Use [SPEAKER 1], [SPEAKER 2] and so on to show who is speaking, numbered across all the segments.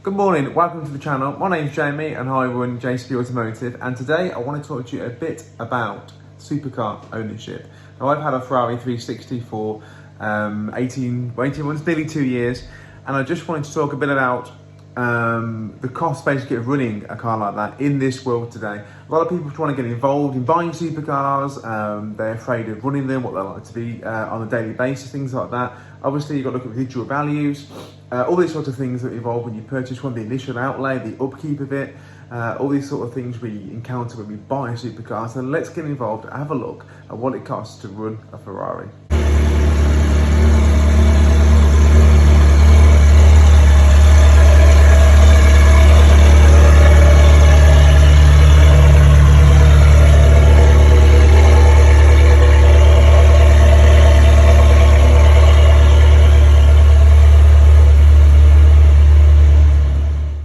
[SPEAKER 1] Good morning, welcome to the channel. My name's Jamie and I run JCP Automotive, and today I want to talk to you a bit about supercar ownership. Now, I've had a Ferrari 360 for 18 months, nearly 2 years, and I just wanted to talk a bit about the cost basically of running a car like that in this world today. A lot of people want to get involved in buying supercars, they're afraid of running them, what they're like to be on a daily basis, things like that. Obviously you've got to look at residual values, all these sorts of things that involve when you purchase one, the initial outlay, the upkeep of it, all these sort of things we encounter when we buy a supercar. So let's get involved and have a look at what it costs to run a Ferrari.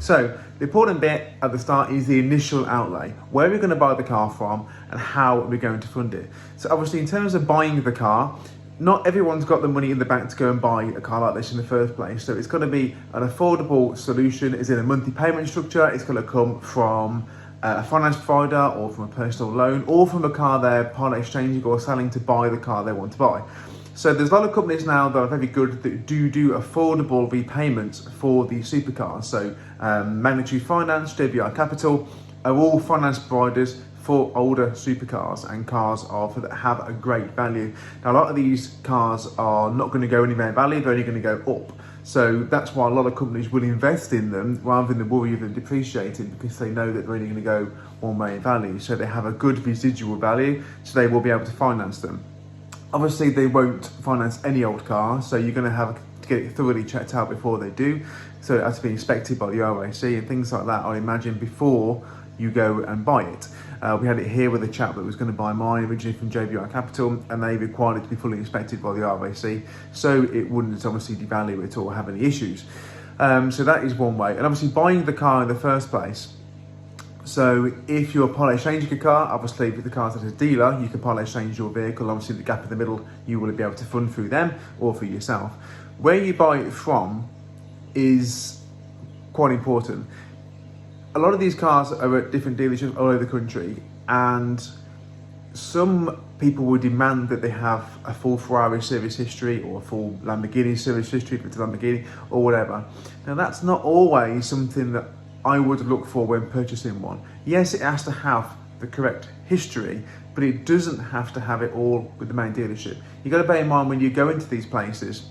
[SPEAKER 1] So the important bit at the start is the initial outlay. Where are we going to buy the car from and how are we going to fund it? So obviously in terms of buying the car, not everyone's got the money in the bank to go and buy a car like this in the first place. So it's got to be an affordable solution. Is it a monthly payment structure? It's going to come from a finance provider or from a personal loan or from a car they're part exchanging or selling to buy the car they want to buy. So there's a lot of companies now that are very good that do affordable repayments for the supercars. So Magnitude Finance, JBR Capital are all finance providers for older supercars and cars that have a great value. Now a lot of these cars are not going to go anywhere in value, they're only going to go up. So that's why a lot of companies will invest in them rather than the worry of them depreciating, because they know that they're only going to go one way in value. So they have a good residual value, so they will be able to finance them. Obviously, they won't finance any old car, so you're going to have to get it thoroughly checked out before they do. So it has to be inspected by the RAC and things like that, I imagine, before you go and buy it. We had it here with a chap that was going to buy mine, originally from JBR Capital, and they required it to be fully inspected by the RAC, so it wouldn't obviously devalue it or have any issues. So that is one way. And obviously, buying the car in the first place. So if you're part exchanging a car, obviously if the car's at a dealer, you can part exchange your vehicle. Obviously the gap in the middle, you will be able to fund through them or for yourself. Where you buy it from is quite important. A lot of these cars are at different dealerships all over the country, and some people will demand that they have a full Ferrari service history or a full Lamborghini service history if it's a Lamborghini or whatever. Now that's not always something that I would look for when purchasing one. Yes, it has to have the correct history, but it doesn't have to have it all with the main dealership. You've got to bear in mind when you go into these places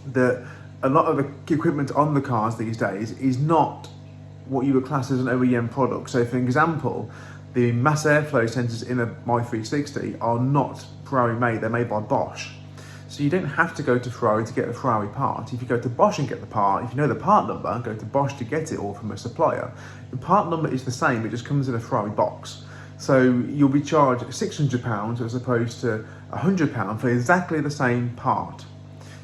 [SPEAKER 1] that a lot of the equipment on the cars these days is not what you would class as an OEM product. So for example, the mass airflow sensors in a My 360 are not Ferrari made, they're made by Bosch. So you don't have to go to Ferrari to get the Ferrari part. If you go to Bosch and get the part, if you know the part number, go to Bosch to get it all from a supplier. The part number is the same, it just comes in a Ferrari box. So you'll be charged £600 as opposed to £100 for exactly the same part.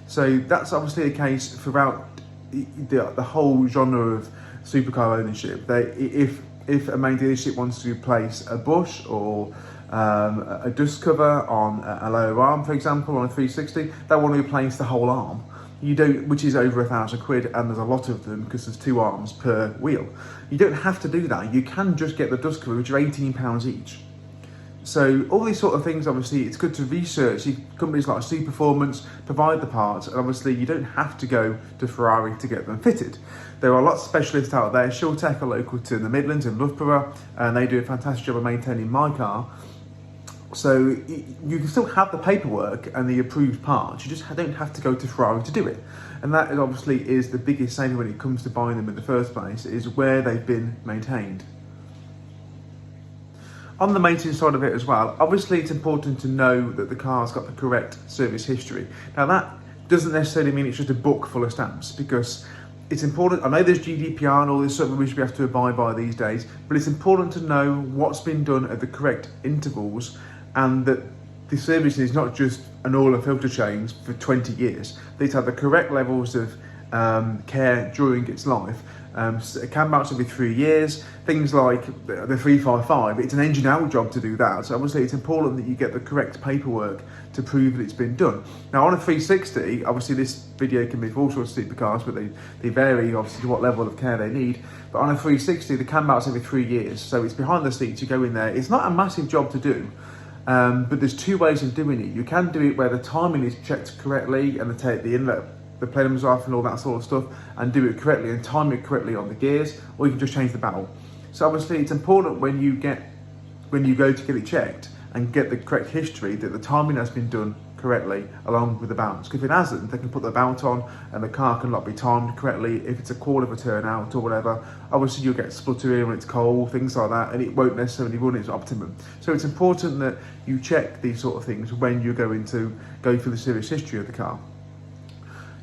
[SPEAKER 1] So that's obviously the case throughout the whole genre of supercar ownership. If a main dealership wants to replace a bush or a dust cover on a lower arm, for example, on a 360, they want to replace the whole arm. You don't, which is over £1,000, and there's a lot of them because there's 2 arms per wheel. You don't have to do that. You can just get the dust cover, which are £18 each. So all these sort of things, obviously, it's good to research. Companies like Superperformance provide the parts, and obviously you don't have to go to Ferrari to get them fitted. There are lots of specialists out there. SureTech are local to the Midlands in Loughborough, and they do a fantastic job of maintaining my car. So you can still have the paperwork and the approved parts, you just don't have to go to Ferrari to do it. And that obviously is the biggest saving when it comes to buying them in the first place, is where they've been maintained. On the maintenance side of it as well, obviously it's important to know that the car's got the correct service history. Now that doesn't necessarily mean it's just a book full of stamps, because it's important. I know there's GDPR and all this sort of which we have to abide by these days, but it's important to know what's been done at the correct intervals, and that the servicing is not just an oil and filter change for 20 years. They have the correct levels of care during its life. Cam belts every 3 years. Things like the 355, it's an engine out job to do that. So obviously it's important that you get the correct paperwork to prove that it's been done. Now on a 360, obviously this video can be for all sorts of supercars, but they vary obviously to what level of care they need. But on a 360, the cam belt's every 3 years. So it's behind the seats, you go in there. It's not a massive job to do. But there's two ways of doing it. You can do it where the timing is checked correctly and the inlet, the plenums off and all that sort of stuff, and do it correctly and time it correctly on the gears, or you can just change the belt. So obviously it's important when you go to get it checked and get the correct history that the timing has been done correctly along with the belts. Because if it hasn't, they can put the belt on and the car cannot be timed correctly. If it's a quarter of a turn out or whatever, obviously you'll get spluttering when it's cold, things like that, and it won't necessarily run its optimum. So it's important that you check these sort of things when you're going to go through the service history of the car.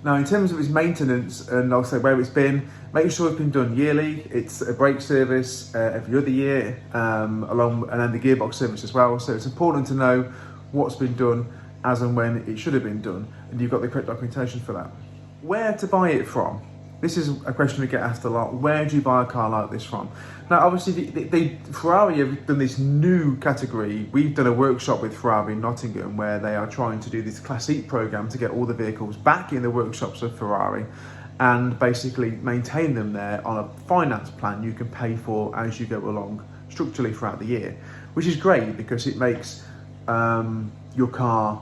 [SPEAKER 1] Now, in terms of its maintenance and also where it's been, make sure it's been done yearly. It's a brake service every other year, and then the gearbox service as well. So it's important to know what's been done as and when it should have been done, and you've got the correct documentation for that. Where to buy it from? This is a question we get asked a lot. Where do you buy a car like this from? Now, obviously, Ferrari have done this new category. We've done a workshop with Ferrari in Nottingham where they are trying to do this Classique program to get all the vehicles back in the workshops of Ferrari and basically maintain them there on a finance plan you can pay for as you go along structurally throughout the year, which is great because it makes your car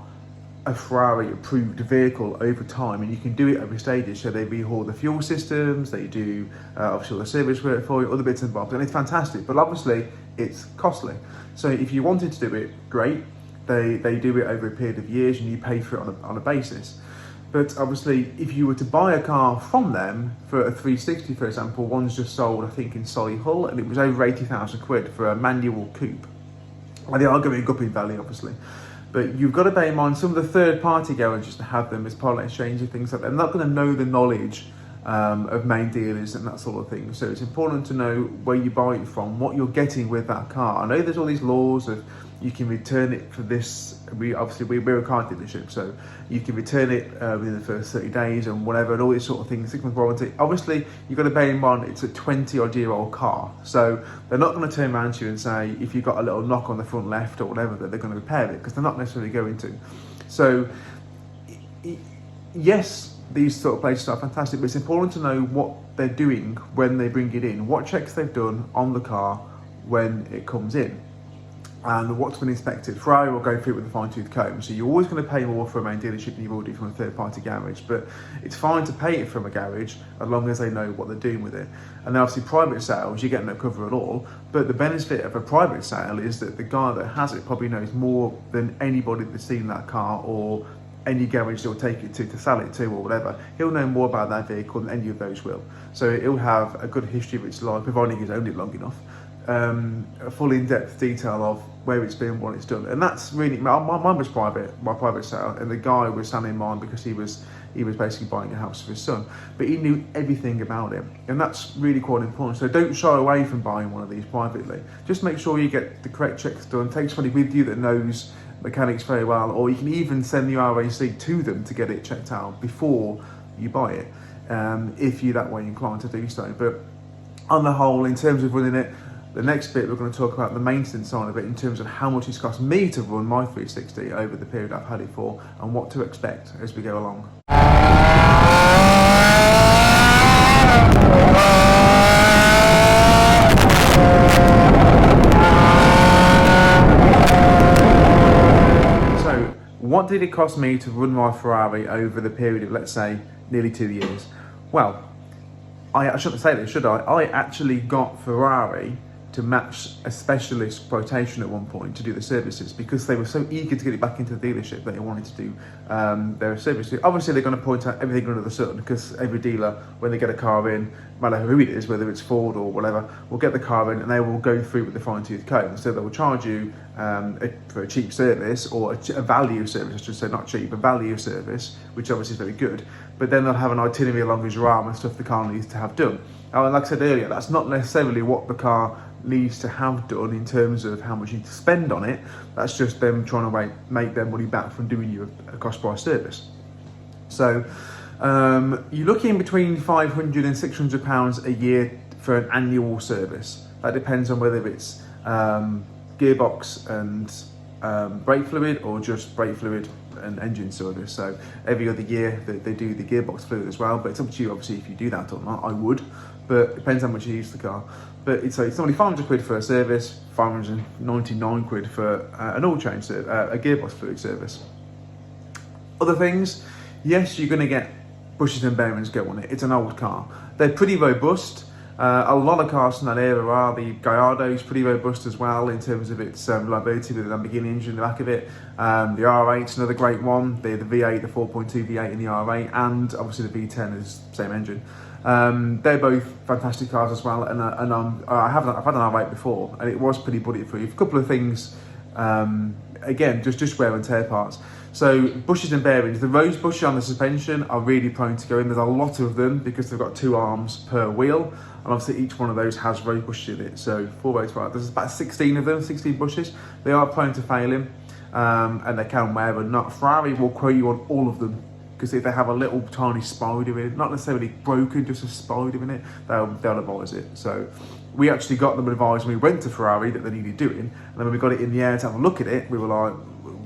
[SPEAKER 1] a Ferrari approved vehicle over time, and you can do it over stages. So they rehaul the fuel systems, they do obviously all the service work for you, other bits and bobs, and it's fantastic, but obviously it's costly. So if you wanted to do it, great, they do it over a period of years and you pay for it on a basis. But obviously if you were to buy a car from them for a 360, for example, one's just sold I think in Solihull, and it was over 80,000 quid for a manual coupe. And they are going up in value obviously. But you've got to bear in mind some of the third-party garages that have them as part exchange and things like that. They're not going to know the knowledge of main dealers and that sort of thing. So it's important to know where you buy it from, what you're getting with that car. I know there's all these laws of you can return it for this. We're a car dealership, so you can return it within the first 30 days and whatever, and all these sort of things, 6 month warranty. Obviously, you've got to bear in mind it's a 20-odd-year-old car, so they're not going to turn around to you and say, if you've got a little knock on the front left or whatever, that they're going to repair it, because they're not necessarily going to. So, yes, these sort of places are fantastic, but it's important to know what they're doing when they bring it in, what checks they've done on the car when it comes in, and what's been inspected. Ferrari will go through it with a fine-tooth comb, so you're always going to pay more for a main dealership than you will do from a third-party garage, but it's fine to pay it from a garage as long as they know what they're doing with it. And then obviously private sales, you get no cover at all, but the benefit of a private sale is that the guy that has it probably knows more than anybody that's seen that car or any garage they'll take it to sell it to or whatever. He'll know more about that vehicle than any of those will. So he'll have a good history of its life, providing he's owned it long enough. A full in-depth detail of where it's been, what it's done, and that's really mine was private, my private sale, and the guy was selling mine because he was basically buying a house for his son, but he knew everything about it, and that's really quite important. So don't shy away from buying one of these privately. Just make sure you get the correct checks done. Take somebody with you that knows mechanics very well, or you can even send the RAC to them to get it checked out before you buy it, if you're that way inclined to do so. But on the whole, in terms of running it, the next bit we're going to talk about the maintenance side of it in terms of how much it's cost me to run my 360 over the period I've had it for and what to expect as we go along. So, what did it cost me to run my Ferrari over the period of, let's say, nearly 2 years? Well, I shouldn't say this, should I? I actually got Ferrari to match a specialist quotation at one point to do the services because they were so eager to get it back into the dealership that they wanted to do their services. Obviously, they're going to point out everything under the sun because every dealer, when they get a car in, no matter who it is, whether it's Ford or whatever, will get the car in and they will go through with the fine-tooth comb. So they will charge you for a cheap service, or a value service, I should say, not cheap, a value service, which obviously is very good. But then they'll have an itinerary along with your arm and stuff the car needs to have done. Now, like I said earlier, that's not necessarily what the car needs to have done in terms of how much you need to spend on it. That's just them trying to make their money back from doing you a cost price service. So You're looking between £500 and £600 a year for an annual service. That depends on whether it's gearbox and brake fluid, or just brake fluid and engine service. So every other year they do the gearbox fluid as well, but it's up to you obviously if you do that or not. I would, but it depends how much you use the car. But it's only £500 for a service, £599 for an oil change, a gearbox fluid service. Other things, yes, you're going to get bushes and bearings go on it. It's an old car. They're pretty robust. A lot of cars from that era are. The Gallardo's pretty robust as well in terms of its reliability with the Lamborghini engine in the back of it. The R8's another great one. The V8, the 4.2 V8 in the R8, and obviously the V10 is the same engine. They're both fantastic cars as well, and I've had an R8 before, and it was pretty bulletproof. A couple of things, again, just wear and tear parts. So bushes and bearings, the rose bushes on the suspension are really prone to go in. There's a lot of them because they've got 2 arms per wheel, and obviously each one of those has rose bushes in it. So 4 rows, right? There's about 16 of them, 16 bushes. They are prone to failing, and they can wear, but not. Ferrari will quote you on all of them, because if they have a little tiny spider in it, not necessarily broken, just a spider in it, they'll advise it. So we actually got them advised when we went to Ferrari that they needed doing, and then when we got it in the air to have a look at it, we were like,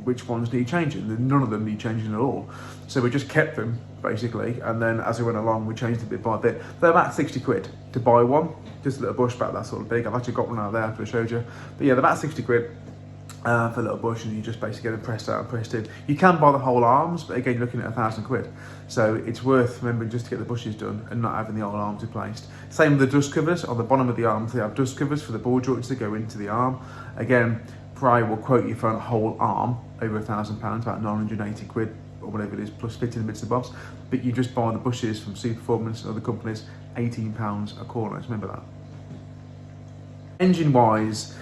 [SPEAKER 1] which ones need changing? None of them need changing at all. So we just kept them basically, and then as we went along, we changed it bit by bit. They're about 60 quid to buy one, just a little bush about that sort of big. I've actually got one out there after I showed you. But yeah, they're about 60 quid. For a little bush, and you just basically get them pressed out and pressed in. You can buy the whole arms, but again, you're looking at £1,000. So it's worth remembering just to get the bushes done and not having the old arms replaced. Same with the dust covers. On the bottom of the arms, they have dust covers for the ball joints that go into the arm. Again, Ferrari will quote you for a whole arm over £1,000, about 980 quid or whatever it is, plus fitting the bits and bobs. But you just buy the bushes from Super Performance and other companies, £18 a corner. Remember that. Engine wise,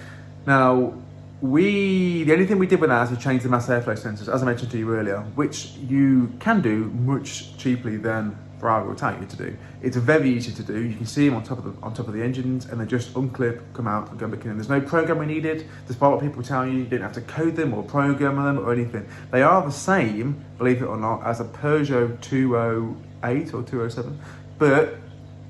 [SPEAKER 1] now, the only thing we did with that is we changed the mass airflow sensors, as I mentioned to you earlier, which you can do much cheaply than Ferrari will tell you to do. It's very easy to do. You can see them on top of the engines, and they just unclip, come out, and go back in. There's no programming needed. Despite what people tell you don't have to code them or program them or anything. They are the same, believe it or not, as a Peugeot 208 or 207, but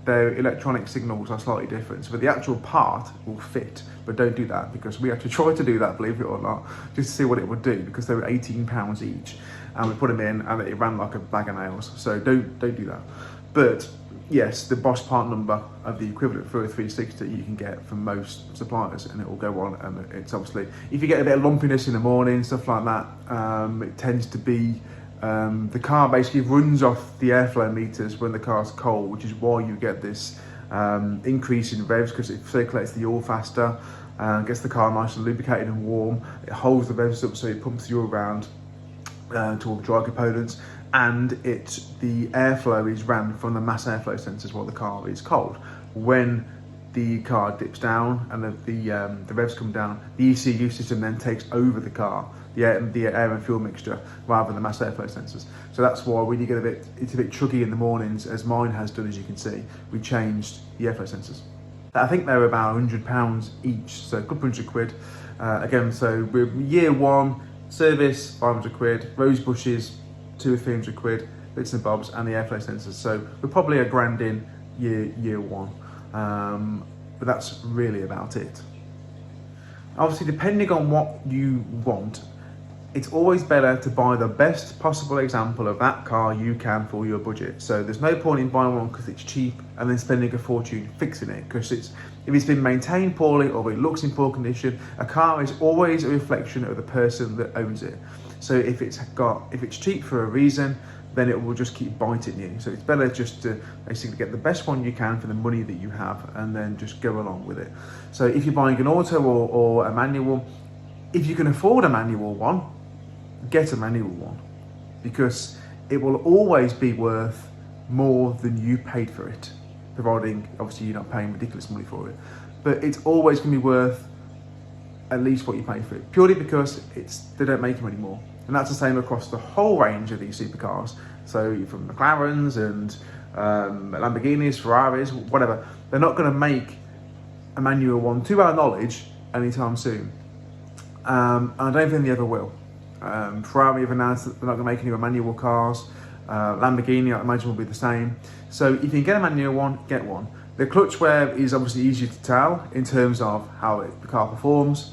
[SPEAKER 1] their electronic signals are slightly different, so the actual part will fit. But don't do that, because we actually tried to do that, believe it or not, just to see what it would do, because they were £18 each, and we put them in and it ran like a bag of nails. So don't do that. But yes, the Bosch part number of the equivalent for a 360 you can get from most suppliers, and it will go on, and it's obviously, if you get a bit of lumpiness in the morning, stuff like that, it tends to be the car basically runs off the airflow meters when the car's cold, which is why you get this increase in revs, because it circulates the oil faster, gets the car nice and lubricated and warm. It holds the revs up, so it pumps you around to all the dry components, and the airflow is ran from the mass airflow sensors while the car is cold. When the car dips down and the revs come down, the ECU system then takes over the car, the air and fuel mixture, rather than the mass airflow sensors. So that's why when you get it's a bit chuggy in the mornings, as mine has done, as you can see, we changed the airflow sensors. I think they were about £100 each, so a couple £100. Again, so we're year one, service £500, rose bushes £200 or £300, bits and bobs, and the airflow sensors. So we're probably £1,000 in year one. But that's really about it. Obviously, depending on what you want, it's always better to buy the best possible example of that car you can for your budget. So there's no point in buying one because it's cheap and then spending a fortune fixing it, because if it's been maintained poorly or it looks in poor condition, a car is always a reflection of the person that owns it. So if it's cheap for a reason, then it will just keep biting you. So it's better just to basically get the best one you can for the money that you have, and then just go along with it. So if you're buying an auto or a manual, if you can afford a manual one, get a manual one, because it will always be worth more than you paid for it, providing obviously you're not paying ridiculous money for it. But it's always going to be worth at least what you paid for it, purely because they don't make them anymore. And that's the same across the whole range of these supercars. So from McLarens and Lamborghinis, Ferraris, whatever, they're not going to make a manual one, to our knowledge, anytime soon. And I don't think they ever will. Ferrari have announced that they're not going to make any more manual cars. Lamborghini, I imagine, will be the same. So if you can get a manual one, get one. The clutch wear is obviously easier to tell in terms of how the car performs.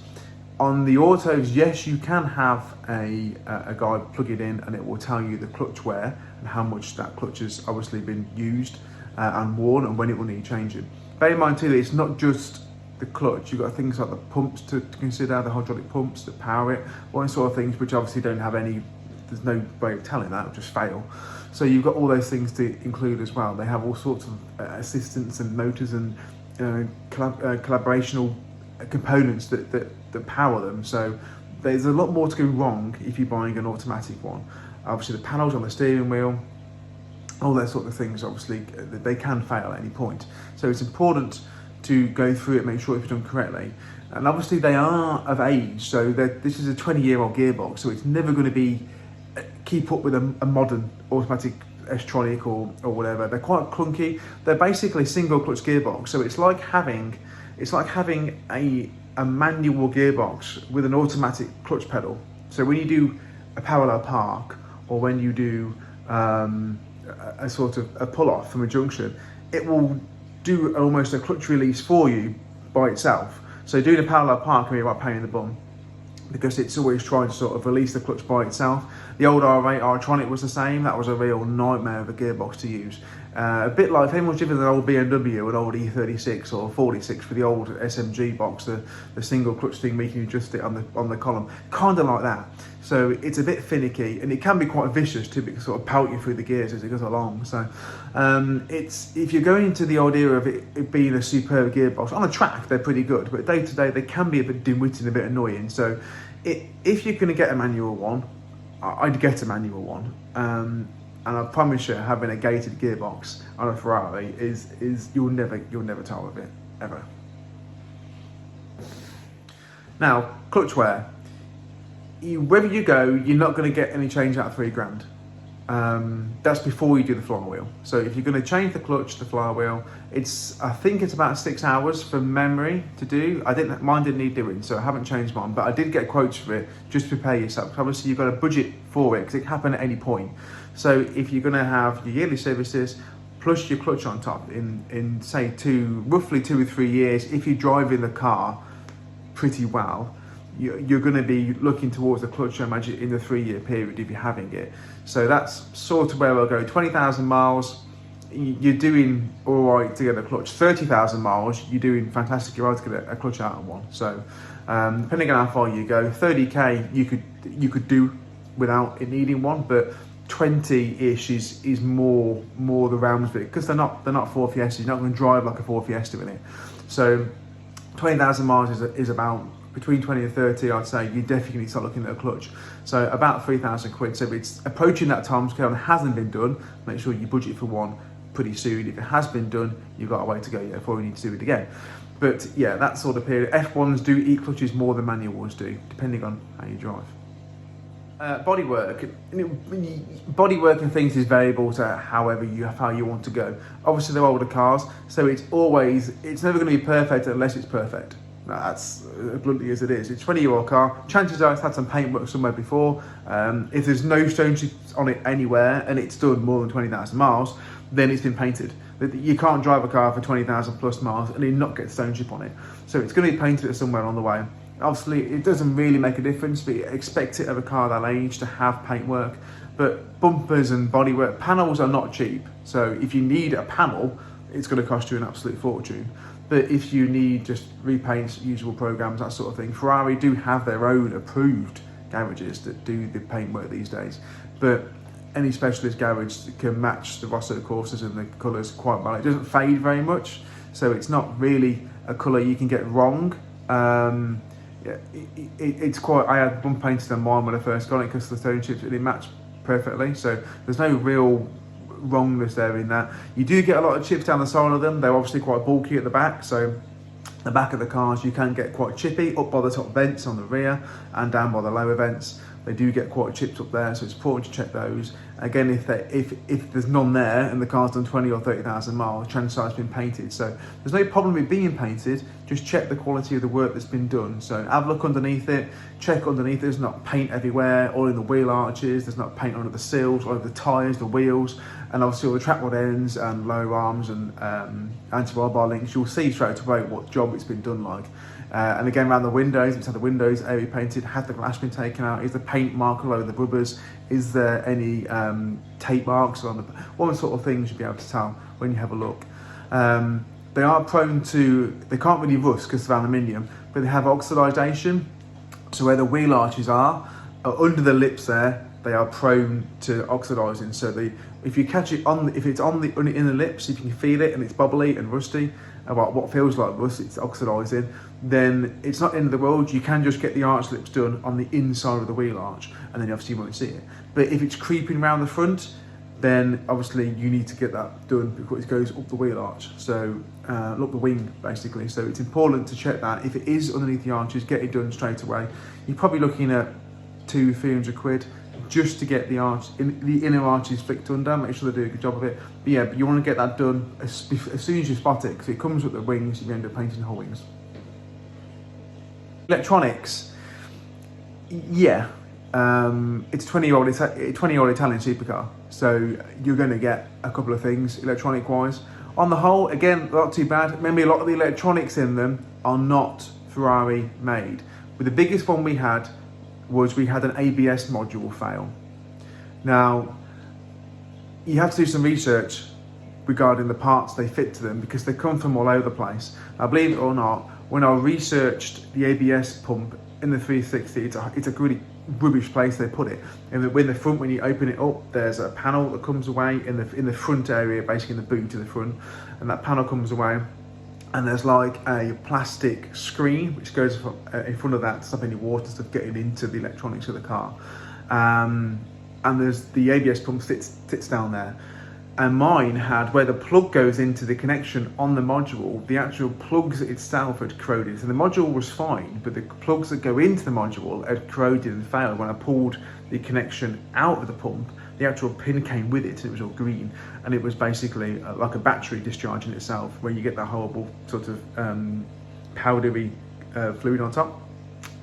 [SPEAKER 1] On the autos, yes, you can have a guide, plug it in, and it will tell you the clutch wear and how much that clutch has obviously been used and worn, and when it will need changing. Bear in mind too that it's not just the clutch. You've got things like the pumps to consider, the hydraulic pumps that power it, all those sort of things, which obviously don't have any, there's no way of telling that, it'll just fail. So you've got all those things to include as well. They have all sorts of assistance and motors and collaborational components that power them. So there's a lot more to go wrong if you're buying an automatic one. Obviously the panels on the steering wheel, all those sort of things, obviously they can fail at any point. So it's important to go through it, make sure it's done correctly. And obviously they are of age, so this is a 20-year-old gearbox, so it's never going to be keep up with a modern automatic S-tronic or whatever. They're quite clunky. They're basically single clutch gearbox, so it's like having a manual gearbox with an automatic clutch pedal. So when you do a parallel park, or when you do a sort of a pull off from a junction, it will do almost a clutch release for you by itself. So doing a parallel park can be about pain in the bum, because it's always trying to sort of release the clutch by itself. The old R8 R-tronic was the same. That was a real nightmare of a gearbox to use. A bit like if anyone's driven an old BMW, an old E36 or 46 for the old SMG box, the single clutch thing, making you adjust it on the column, kind of like that. So it's a bit finicky, and it can be quite vicious too, because it sort of pelt you through the gears as it goes along. So if you're going into the idea of it being a superb gearbox, on a track they're pretty good, but day to day they can be a bit dim-witted and a bit annoying. So if you're going to get a manual one, I'd get a manual one. And I promise you, having a gated gearbox on a Ferrari is you'll never tire of it, ever. Now, clutch wear. Wherever you go, you're not going to get any change out of $3,000. That's before you do the flywheel. So if you're going to change the clutch, the flywheel, I think it's about 6 hours from memory to do. Mine didn't need doing, so I haven't changed mine, but I did get quotes for it. Just prepare yourself. Obviously you've got a budget for it, because it can happen at any point. So if you're going to have your yearly services plus your clutch on top in say roughly 2 or 3 years, if you're driving the car pretty well, you're going to be looking towards the clutch, I imagine, in the 3-year period if you're having it. So that's sort of where we'll go. 20,000 miles, you're doing all right to get a clutch. 30,000 miles, you're doing fantastic. You're right to get a clutch out of one. So depending on how far you go, 30k you could do without it needing one, but 20-ish is more the realms of it, because they're not Ford Fiestas. You're not going to drive like a Ford Fiesta in it. So 20,000 miles is about between 20 and 30, I'd say. You definitely need to start looking at a clutch. So about 3,000 quid. So if it's approaching that time scale and hasn't been done, make sure you budget for one pretty soon. If it has been done, you've got a way to go yet before you need to do it again. But yeah, that sort of period. F1s do eat clutches more than manual ones do, depending on how you drive. Bodywork. Bodywork and things is variable to how you want to go. Obviously they're older cars, so it's never going to be perfect unless it's perfect. That's as bluntly as it is. It's a 20-year-old car. Chances are it's had some paintwork somewhere before. If there's no stone chips on it anywhere and it's done more than 20,000 miles, then it's been painted. You can't drive a car for 20,000 plus miles and it not get stone chip on it. So it's going to be painted somewhere on the way. Obviously, it doesn't really make a difference, but you expect it of a car that age to have paintwork. But bumpers and bodywork, panels are not cheap. So if you need a panel, it's going to cost you an absolute fortune. But if you need just repaints, usual programs, that sort of thing, Ferrari do have their own approved garages that do the paintwork these days. But any specialist garage can match the Rosso Corsas and the colours quite well. It doesn't fade very much, so it's not really a colour you can get wrong. It's quite. I had bump painted on mine when I first got it because the stone chips really matched perfectly. So there's no real wrongness there in that. You do get a lot of chips down the side of them. They're obviously quite bulky at the back, so the back of the cars you can get quite chippy up by the top vents on the rear and down by the lower vents. They do get quite chips up there, so it's important to check those. Again, if there's none there and the car's done 20 or 30,000 miles, chances are it's been painted. So there's no problem with being painted, just check the quality of the work that's been done. So have a look underneath it, check underneath, there's not paint everywhere, all in the wheel arches, there's not paint under the seals, all over the tyres, the wheels, and obviously all the track rod ends and lower arms and anti-roll bar links. You'll see straight away what job it's been done like. And again, around the windows, it's had the windows area painted, had the glass been taken out, is the paint mark all over the rubbers, is there any tape marks on the, one sort of things you'll be able to tell when you have a look. They are prone to, they can't really rust because they're aluminium, but they have oxidation. So where the wheel arches are under the lips there, they are prone to oxidizing. So if you catch it on, if it's in the lips, if you can feel it and it's bubbly and rusty, about what feels like rust, it's oxidizing, then it's not end of the world. You can just get the arch lips done on the inside of the wheel arch, and then obviously you won't see it. But if it's creeping around the front, then obviously you need to get that done because it goes up the wheel arch. So up the wing basically. So it's important to check that. If it is underneath the arches, get it done straight away. You're probably looking at 200-300 quid just to get the arch, the inner arches flicked under, make sure they do a good job of it. But yeah, but you want to get that done as soon as you spot it, because it comes with the wings, you end up painting the whole wings. Electronics, yeah, it's a 20-year-old Italian supercar, so you're going to get a couple of things electronic wise. On the whole, again, not too bad. Remember, a lot of the electronics in them are not Ferrari made. But the biggest one we had was we had an ABS module fail. Now, you have to do some research regarding the parts they fit to them because they come from all over the place. Now, believe it or not, when I researched the ABS pump in the 360, it's a really rubbish place they put it. And in the front, when you open it up, there's a panel that comes away in the front area, basically in the boot to the front, and that panel comes away. And there's like a plastic screen which goes in front of that to stop any water stuff getting into the electronics of the car. And there's the ABS pump sits down there. And mine had, where the plug goes into the connection on the module, the actual plugs itself had corroded. So the module was fine, but the plugs that go into the module had corroded and failed. When I pulled the connection out of the pump, the actual pin came with it and it was all green, and it was basically like a battery discharging itself, where you get that horrible sort of powdery fluid on top.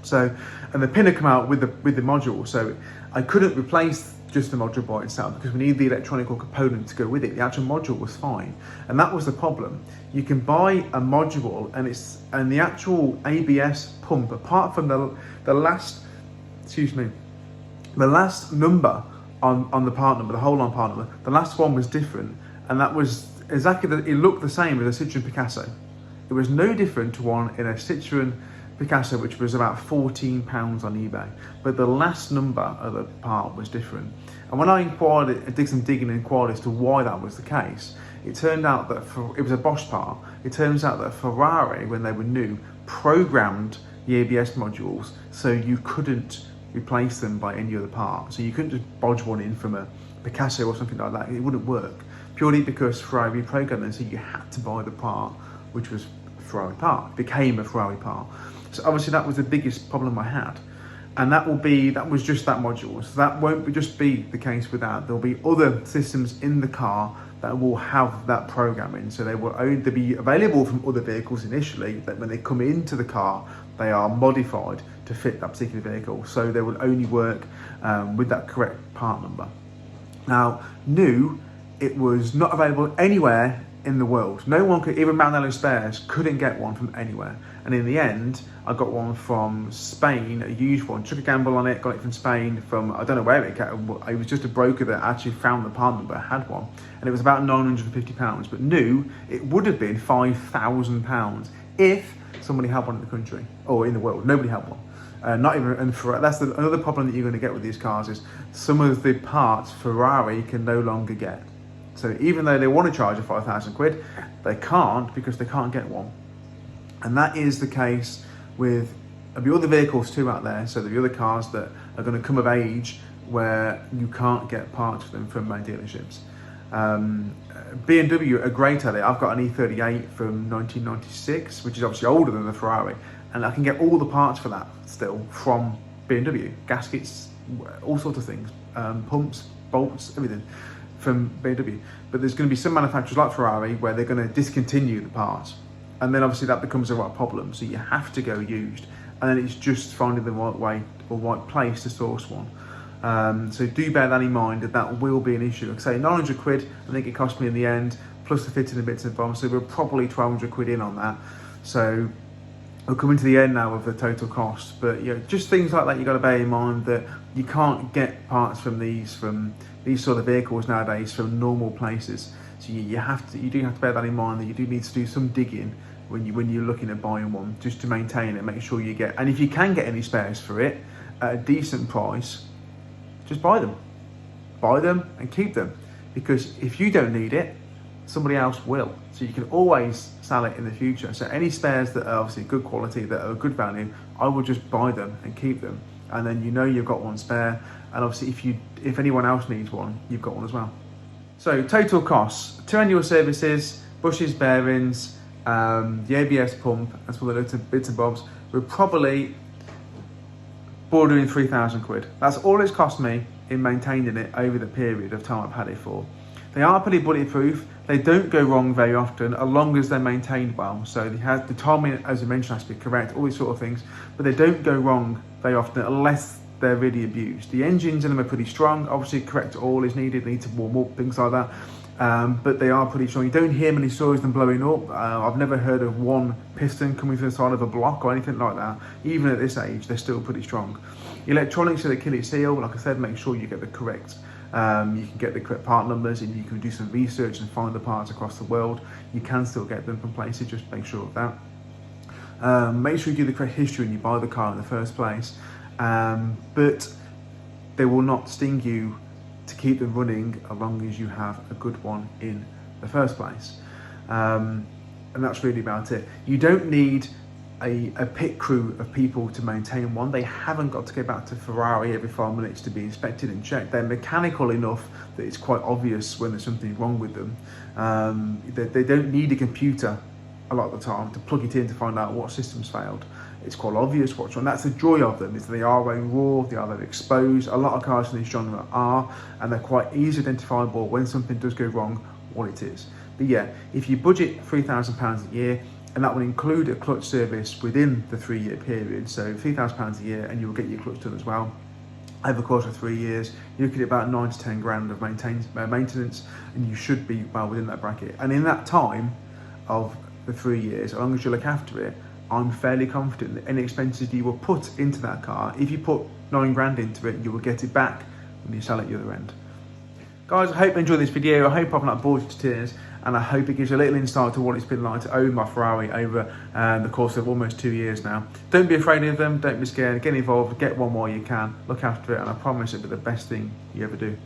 [SPEAKER 1] So, and the pin had come out with the module, so I couldn't replace just the module by itself because we need the electronic component to go with it. The actual module was fine, and that was the problem. You can buy a module and the actual ABS pump, apart from the last number on the part number, the whole line part number, the last one was different, and that was exactly it looked the same as a Citroen Picasso. It was no different to one in a Citroen Picasso, which was about £14 on eBay, but the last number of the part was different. And when I did some digging and inquired as to why that was the case, it turned out that it was a Bosch part. It turns out that Ferrari, when they were new, programmed the ABS modules so you couldn't replace them by any other part. So you couldn't just bodge one in from a Picasso or something like that. It wouldn't work, purely because Ferrari reprogrammed them, so you had to buy the part which was a Ferrari part. It became a Ferrari part. So obviously that was the biggest problem I had. And that was just that module. So that won't just be the case with that. There'll be other systems in the car that will have that programming. So they will only be available from other vehicles initially, that when they come into the car, they are modified to fit that particular vehicle. So they will only work with that correct part number. Now, new, it was not available anywhere in the world. No one could, even Maranello Spares couldn't get one from anywhere. And in the end, I got one from Spain, a used one, took a gamble on it, got it from Spain from, I don't know where it came. It was just a broker that actually found the part number, had one. And it was about £950, but new, it would have been £5,000 if somebody had one in the country, or in the world. Nobody had one. Not even, and that's another problem that you're going to get with these cars is some of the parts Ferrari can no longer get. So even though they want to charge you 5,000 quid, they can't because they can't get one. And that is the case with the other vehicles too out there. So the other cars that are going to come of age where you can't get parts for them from main dealerships. BMW are great at it. I've got an E38 from 1996, which is obviously older than the Ferrari, and I can get all the parts for that still from BMW. Gaskets, all sorts of things, pumps, bolts, everything from BMW. But there's going to be some manufacturers like Ferrari where they're going to discontinue the parts, and then obviously that becomes a right problem. So you have to go used, and then it's just finding the right way or right place to source one. So do bear that in mind, that will be an issue. Like I say, 900 quid, I think it cost me in the end, plus the fitting and bits and bobs. So we're probably 1,200 quid in on that. So we're coming to the end now of the total cost. But just things like that you got to bear in mind, that you can't get parts from these sort of vehicles nowadays from normal places. So you do have to bear that in mind, that you do need to do some digging when you're looking at buying one, just to maintain it, make sure you get, and if you can get any spares for it at a decent price, just buy them and keep them, because if you don't need it, somebody else will. So you can always sell it in the future. So any spares that are obviously good quality, that are good value, I will just buy them and keep them, and then you've got one spare, and obviously if anyone else needs one, you've got one as well. So total costs: 2 annual services, bushes, bearings, the ABS pump, and some other bits and bobs. We're probably bordering 3,000 quid. That's all it's cost me in maintaining it over the period of time I've had it for. They are pretty bulletproof. They don't go wrong very often, as long as they're maintained well. So the timing, as I mentioned, has to be correct, all these sort of things, but they don't go wrong very often unless they're really abused. The engines in them are pretty strong. Obviously, correct oil is needed. They need to warm up, things like that. But they are pretty strong. You don't hear many stories of them blowing up. I've never heard of one piston coming through the side of a block or anything like that. Even at this age, they're still pretty strong. Electronics are the Achilles heel. Like I said, make sure you get the correct. You can get the correct part numbers, and you can do some research and find the parts across the world. You can still get them from places. Just make sure of that. Make sure you do the correct history when you buy the car in the first place. But they will not sting you to keep them running as long as you have a good one in the first place. And that's really about it. You don't need a pit crew of people to maintain one. They haven't got to go back to Ferrari every 5 minutes to be inspected and checked. They're mechanical enough that it's quite obvious when there's something wrong with them. They don't need a computer a lot of the time to plug it in to find out what system's failed. It's quite obvious what's wrong. That's the joy of them, is they are very raw, they are very exposed. A lot of cars in this genre are, and they're quite easy identifiable when something does go wrong, what it is. But yeah, if you budget £3,000 a year, and that will include a clutch service within the 3-year period, so £3,000 a year, and you'll get your clutch done as well. Over the course of 3 years, you're looking at about 9 to 10 grand of maintenance, and you should be well within that bracket. And in that time of the 3 years, as long as you look after it, I'm fairly confident that any expenses you will put into that car, if you put 9 grand into it, you will get it back when you sell it at the other end. Guys, I hope you enjoyed this video. I hope I've not bored you to tears, and I hope it gives you a little insight to what it's been like to own my Ferrari over the course of almost 2 years now. Don't be afraid of them, don't be scared, get involved, get one while you can, look after it, and I promise it'll be the best thing you ever do.